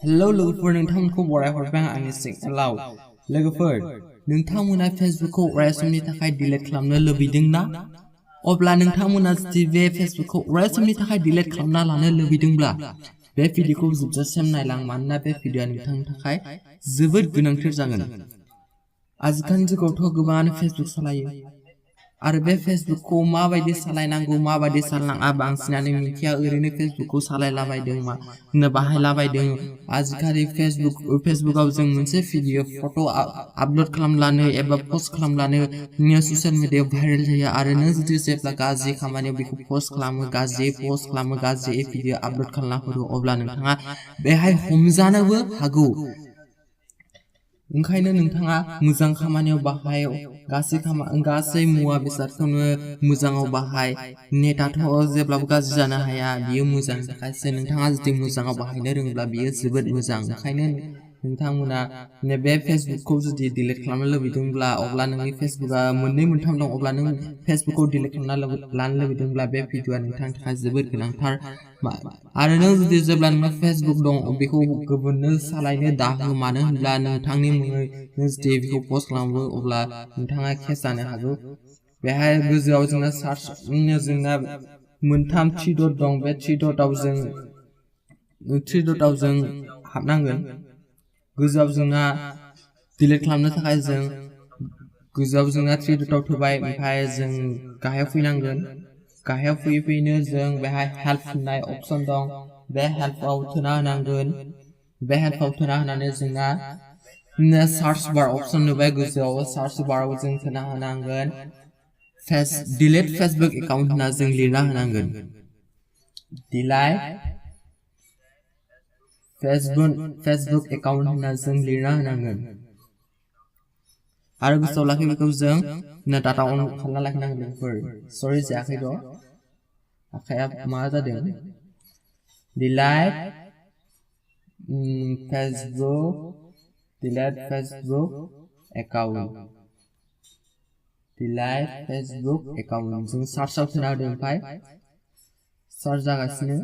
Hello लोगोफोर नोंथांमोनखौ बरायहरबाय आंनि सिगनेलाव लोगोफोर नोंथांमोना फेसबुकखौ अराय समनि थाखाय डिलीट खालामनो लुबैदोंना अब्ला नोंथांमोना जुदि बे फेसबुकखौ अराय समनि थाखाय डिलीट खालामना लानो लुबैदोंब्ला बे भिडिअखौ जोबजासिम नायलां मानोना बे भिडिअआ नोंथांनि थाखाय जोबोद गोनांथार जागोन आजिखालि जुगावथ' गोबाङानो फेसबुक सालायो आरो बे फेसबुकखौ माबायदि सालायनांगौ माबायदि सालायनाङा बांसिनानो मिथिया ओरैनो फेसबुकखौ सालायलाबायदों मा बाहायलाबायदों आजिखालि फेसबुकआव जों मोनसे भिडिअ फट' आपल'ड खालामब्लानो एबा पस्ट खालामब्लानो ससियेल मिडियायाव भाइरेल जायो आरो नों जुदि जेब्ला गाज्रि खामानियाव बेखौ पस्ट खालामो गाज्रि भिडिअ आपल'ड खालामना हरो अब्ला नोंथाङा बेहाय हमजानोबो हागौ ओंखायनो नोंथाङा मोजां खामानियाव बाहाय गासै मुवा बेसादखौनो मोजाङाव बाहाय नेटआथ' जेब्लाबो गाज्रि जानो हाया बियो मोजांनि थाखायसो नोंथाङा जुदि मोजाङाव बाहायनो रोङोब्ला बियो जोबोद मोजां ओंखायनो नोंथांमोना बे फेसबुकखौ जुदि डिलीट खालामनो लुबैदोंब्ला अब्ला नोंनि फेसबुकआ मोननै मोनथाम दं अब्ला नों फेसबुकखौ डिलीट खालामना लानो लुबैदोंब्ला बे भिडिअआ नोंथांनि थाखाय जोबोद गोनांथार आरो नों जुदि जेब्ला नोंना फेसबुक दं बेखौ गुबुननो सालायनो दाहो मानो होनब्ला नोंथांनि मुङै नों जुदि बेखौ पस्ट खालामो अब्ला नोंथाङा केस जानो हागौ बेहाय गोजौआव जोंना सार्च जोंना मोनथाम थ्रि डट दं बे थ्रि डटआव जों हाबनांगोन गोजौआव जोंना डिलीट खालामनो थाखाय जों गोजौआव जोंना थ्रि डटआव थुबाय ओमफ्राय जों गाहायाव फैनांगोन गाहायाव फैनो जों बेहाय हेल्प होननाय अपसन दं बे हेल्पआव थुना होनांगोन बे हेल्पआव थुना होनानै जोंना सार्च बार अपसन नुबाय गोजौआव सार्च बाराव जों थुना होनांगोन डिलीट फेसबुक एकाउन्ट होनना जों लिरना होनांगोन डिलीट फेसबुक एकाउन्ट होनना जों लिरना होनांगोन आरो गोसोआव लाखि बेखौ जों डाटा अन खालामना लाखिनांगोन लोगोफोर सरि जायाखै र' आखाया मा जादों डिलीट फेसबुक एकाउन्ट जों सार्चआव थुना होदों ओमफ्राय सार्च जागासिनो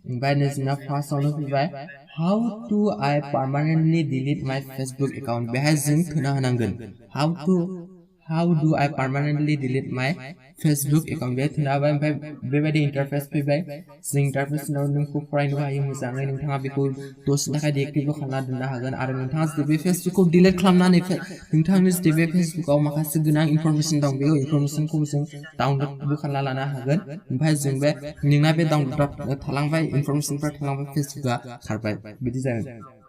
ओमफ्राय जोंना फार्स्टआवनो फैबाय हाउ टु आइ पार्मानेन्टलि डिलीट माय फेसबुक एकाउन्ट बेहाय जों थुना होनांगोन हाउ डु आइ पार्मानेन्टलि डिलीट माय फेसबुक एकाउन्ट बेहाय थुना होबाय ओमफ्राय बेबायदि इन्टारफेस फैबाय जों इन्टारफेसआव नोंखौ फरायनोबो हायो मोजाङै नोंथाङा बेखौ दसेनि थाखाय डिएक्टिभबो खालामना दोननो हागोन आरो नोंथाङा जुदि बे फेसबुकखौ डिलीट खालामनानै नोंथांनि जुदि बे फेसबुकआव माखासे गोनां इनफरमेसन दं बे इनफरमेसनखौ जों डाउनलडबो खालामना लानो हागोन ओमफ्राय जों बे नोंना बे डाउनलडआ थालांबाय इनफरमेसनफ्रा थालांबाय फेसबुकआ खारबाय बिदि जागोन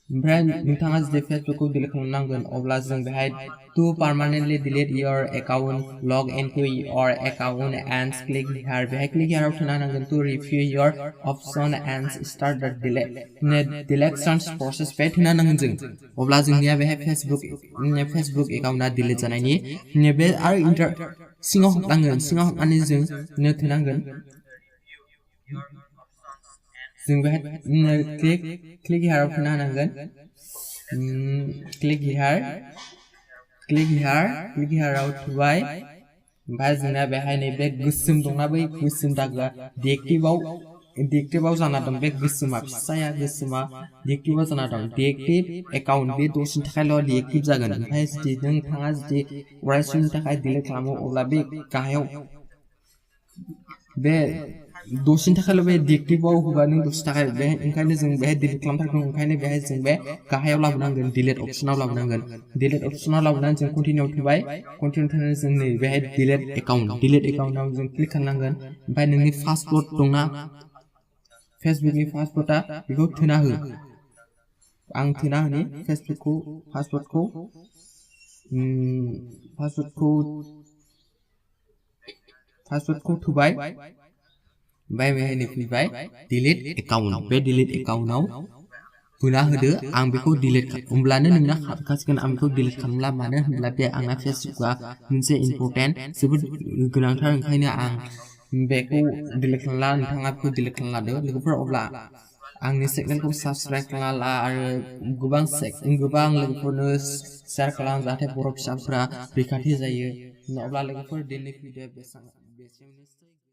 ओमफ्राय नोंथाङा जुदि फेसबुकखौ डिलीट खालामनांगोन अब्ला जों बेहाय two पार्मानेन्टलि delete your account log into your account and click here बेहाय क्लिक हियरआव थुना होनांगोन two review your option and start द डिलीशन प्रसेस बेहाय थुना होनांगोन जों अब्ला जोंनिया बेहाय फेसबुक एकाउन्टआ डिलीट जानायनि बे आरो सिङाव हाबनानै जों थुनांगोन जों बेहाय क्लिक हियरआव थुना होनांगोन क्लिक हियरआव थुबाय ओमफ्राय जोंना बेहाय नैबे गोसोम दंना बै गोसोम दागोआ डिएक्टिभआव जाना दं बे गोसोमा फिसाया गोसोमा डिएक्टिभआव जाना दं डिएक्टिभ एकाउन्ट बे दसेनि थाखायल' डिएक्टिभ जागोन ओमफ्राय जुदि नोंथाङा जुदि अराय समनि थाखाय डिलीट खालामो अब्ला बे गाहायाव बे दसेनि थाखायल' बे डिएक्टिभआव होबा नों दसेनि थाखाय बे ओंखायनो जों बेहाय डिलीट खालामथारगोन ओंखायनो बेहाय जों बे गाहायाव लाबोनांगोन डिलीट अपसनाव लाबोनांगोन डिलीट अपसनाव लाबोनानै जों कन्टिनिउ थुबाय कन्टिनिउ थुनानै जों नै बेहाय डिलीट एकाउन्टआव जों क्लिक खालामनांगोन ओमफ्राय नोंनि पासवर्ड दंना फेसबुकनि पासवर्डआ बेखौ थुना हो आं थुना होनि पासवर्डखौ थुबाय ओमफ्राय बेहाय फैबाय डिलीट एकाउन्ट बे डिलीट एकाउन्टआव होना होदो आं बेखौ डिलीट होमब्लानो नोंना खारखासिगोन आं बेखौ डिलीट खालामला मानो होनब्ला बे आंना फेसबुकआ मोनसे इम्परटेन्ट जोबोद गोनांथार ओंखायनो आं बेखौ डिलीट खालामला नोंथाङा बेखौ डिलीट खालामना लादो लोगोफोर अब्ला आंनि चेनेलखौ साबस्क्राइब खालामना ला आरो गोबां लोगोफोरनो शेयार खालाम जाहाथे बर' फिसाफोरा रैखाथि जायो अब्ला लोगोफोर दिनैनि भिडिअ' बेसेबांनोसै